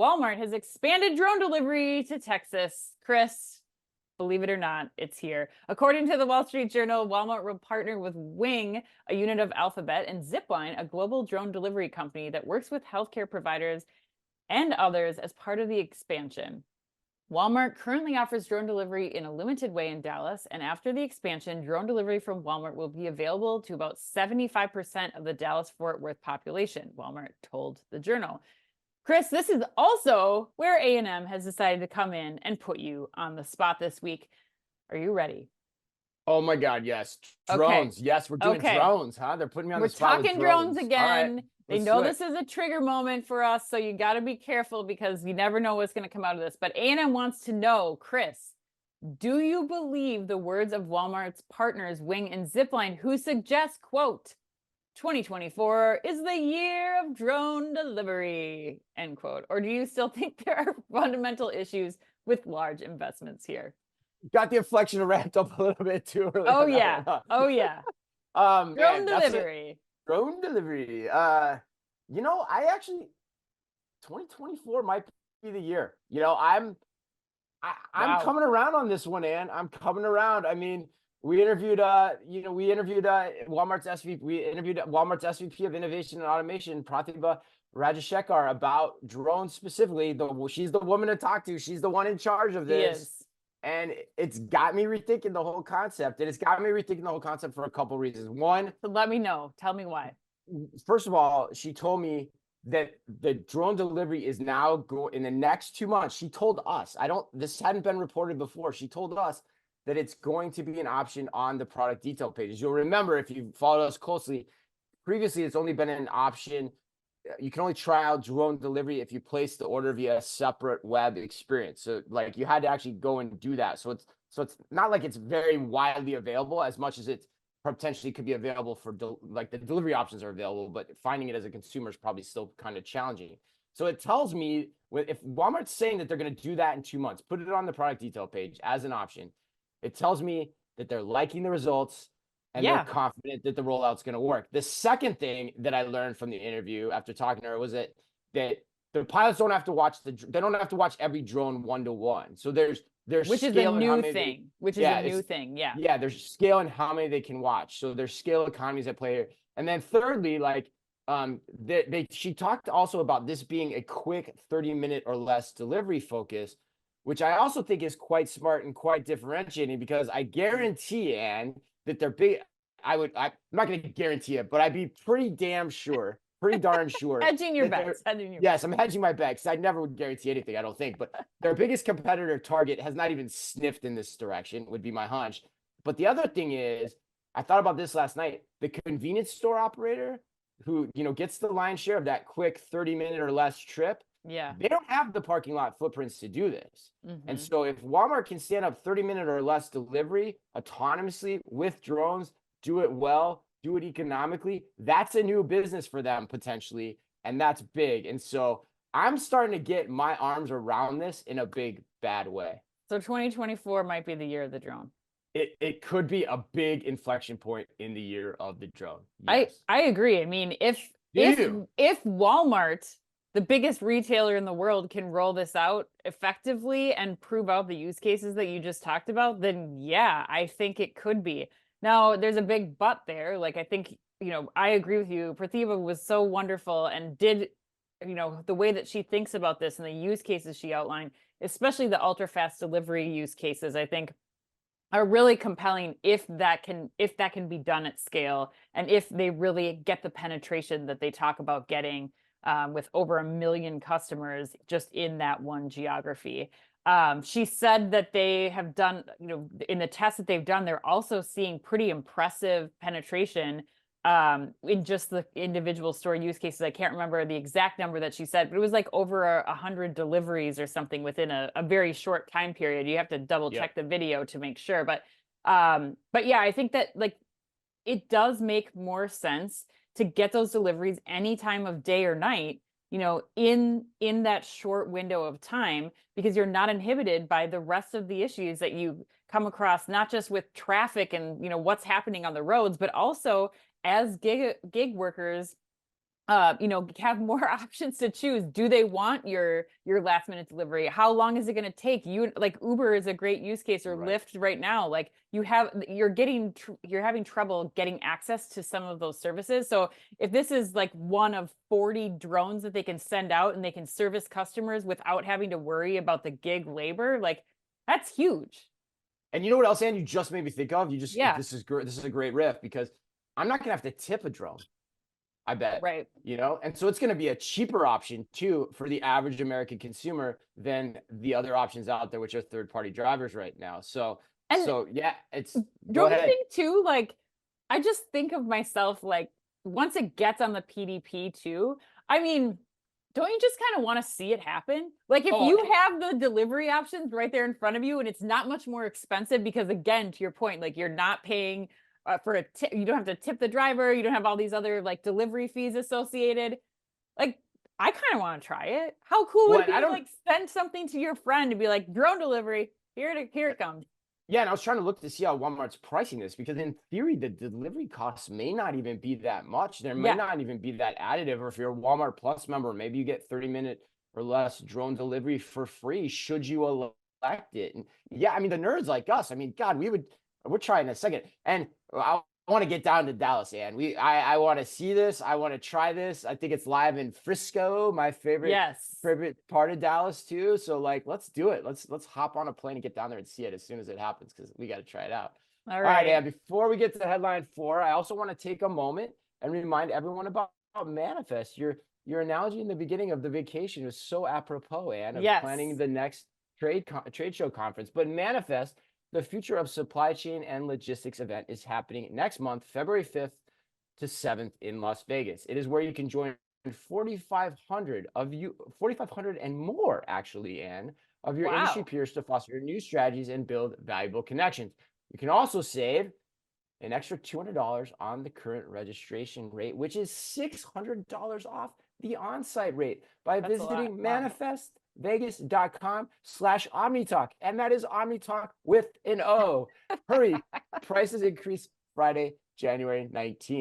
Walmart has expanded drone delivery to Texas. Chris, believe it or not, it's here. According to the Wall Street Journal, Walmart will partner with Wing, a unit of Alphabet, and Zipline, a global drone delivery company that works with healthcare providers and others as part of the expansion. Walmart currently offers drone delivery in a limited way in Dallas, and after the expansion, drone delivery from Walmart will be available to about 75% of the Dallas-Fort Worth population, Walmart told the Journal. Chris, this is also where A&M has decided to come in and put you on the spot this week. Are you ready? Oh my God, yes. Drones. Okay. Yes, we're doing drones, huh? They're putting me on the spot with drones. We're talking drones again. Right, they know this is a trigger moment for us, so you got to be careful because you never know what's going to come out of this. But A&M wants to know, Chris, do you believe the words of Walmart's partners, Wing and Zipline, who suggest, quote, 2024 is the year of drone delivery, end quote? Or do you still think there are fundamental issues with large investments here? Got the inflection ramped up a little bit too early. Oh yeah. Oh yeah. Drone delivery. Drone delivery. I actually 2024 might be the year. I'm coming around on this one, Ann. I'm coming around. I mean, we interviewed Walmart's SVP of Innovation and Automation, Pratibha Rajashekar, about drones specifically. She's the woman to talk to. She's the one in charge of this. Yes. And it's got me rethinking the whole concept. And it's got me rethinking the whole concept for a couple of reasons. One, so let me know. Tell me why. First of all, she told me that the drone delivery is now in the next 2 months. She told us, this hadn't been reported before. She told us that it's going to be an option on the product detail pages. You'll remember, if you followed us closely, previously it's only been an option. You can only try out drone delivery if you place the order via a separate web experience. So like you had to actually go and do that. So it's not like it's very widely available as much as it potentially could be available for like the delivery options are available, but finding it as a consumer is probably still kind of challenging. So it tells me if Walmart's saying that they're going to do that in 2 months, put it on the product detail page as an option, it tells me that they're liking the results and they're confident that the rollout's going to work. The second thing that I learned from the interview after talking to her was that the pilots don't have to watch every drone one-to-one. So there's which is a new thing. Yeah. Yeah, there's scale in how many they can watch. So there's scale economies at play here. And then thirdly, like she talked also about this being a quick 30-minute or less delivery focus, which I also think is quite smart and quite differentiating, because I guarantee, Ann, that they're big. I'm not going to guarantee it, but I'd be pretty darn sure. Hedging your bets. Yes, I'm hedging my bets. I never would guarantee anything, I don't think. But their biggest competitor, Target, has not even sniffed in this direction, would be my hunch. But the other thing is, I thought about this last night. The convenience store operator who, gets the lion's share of that quick 30-minute or less trip, they don't have the parking lot footprints to do this. Mm-hmm. And so if Walmart can stand up 30-minute or less delivery autonomously with drones, do it well, do it economically, that's a new business for them potentially, and that's big. And so I'm starting to get my arms around this in a big, bad way. So 2024 might be the year of the drone. It could be a big inflection point in the year of the drone. Yes. I agree. I mean, if Walmart, the biggest retailer in the world, can roll this out effectively and prove out the use cases that you just talked about, then yeah, I think it could be. Now, there's a big but there. Like, I think, I agree with you. Pratibha was so wonderful and did, the way that she thinks about this and the use cases she outlined, especially the ultra fast delivery use cases, I think are really compelling if that can be done at scale, and if they really get the penetration that they talk about getting with over 1 million customers just in that one geography. She said that they have done, in the tests that they've done, they're also seeing pretty impressive penetration in just the individual store use cases. I can't remember the exact number that she said, but it was like over 100 deliveries or something within a very short time period. You have to double check the video to make sure. But yeah, I think that like it does make more sense to get those deliveries any time of day or night, in that short window of time, because you're not inhibited by the rest of the issues that you come across, not just with traffic and, what's happening on the roads, but also as gig workers, have more options to choose. Do they want your last minute delivery? How long is it going to take? You like Uber is a great use case, or Right. Lyft right now. Like you're having trouble getting access to some of those services. So if this is like one of 40 drones that they can send out and they can service customers without having to worry about the gig labor, like that's huge. And you know what else, Ann, you just made me think of? Yeah, This is great. This is a great riff because I'm not gonna have to tip a drone. I bet, right. and so it's going to be a cheaper option too for the average American consumer than the other options out there, which are third-party drivers right now. So, And yeah, it's go don't you ahead. think too, like, I just think of myself like once it gets on the PDP too, I mean, don't you just kind of want to see it happen? Like if Oh, you have the delivery options right there in front of you and it's not much more expensive because again, to your point, like you're not paying for a tip, you don't have to tip the driver, you don't have all these other like delivery fees associated. Like I kind of want to try it. How cool would well, it and be I to don't. like send something to your friend and be like drone delivery, here it comes. Yeah, and I was trying to look to see how Walmart's pricing this because in theory, the delivery costs may not even be that much. There may Yeah. not even be that additive. Or if you're a Walmart Plus member, maybe you get 30-minute or less drone delivery for free should you elect it. And yeah, I mean, the nerds like us, I mean, God, we're trying in a second. And I want to get down to Dallas, and I want to see this. I want to try this. I think it's live in Frisco, my Yes. favorite part of Dallas too. So like, let's do it. Let's hop on a plane and get down there and see it as soon as it happens because we got to try it out. All All right, right. and before we get to headline four, I also want to take a moment and remind everyone about Manifest. Your analogy in the beginning of the vacation was so apropos, Anne, of planning Yes. the next trade show conference. But Manifest, the Future of Supply Chain and Logistics event, is happening next month, February 5th to 7th in Las Vegas. It is where you can join 4,500 and more, actually, Anne, of your industry Wow. peers to foster new strategies and build valuable connections. You can also save an extra $200 on the current registration rate, which is $600 off the on-site rate by That's a lot. visiting Wow. manifestvegas.com/omnitalk. And that is omnitalk with an O. Hurry, prices increase Friday, January 19th.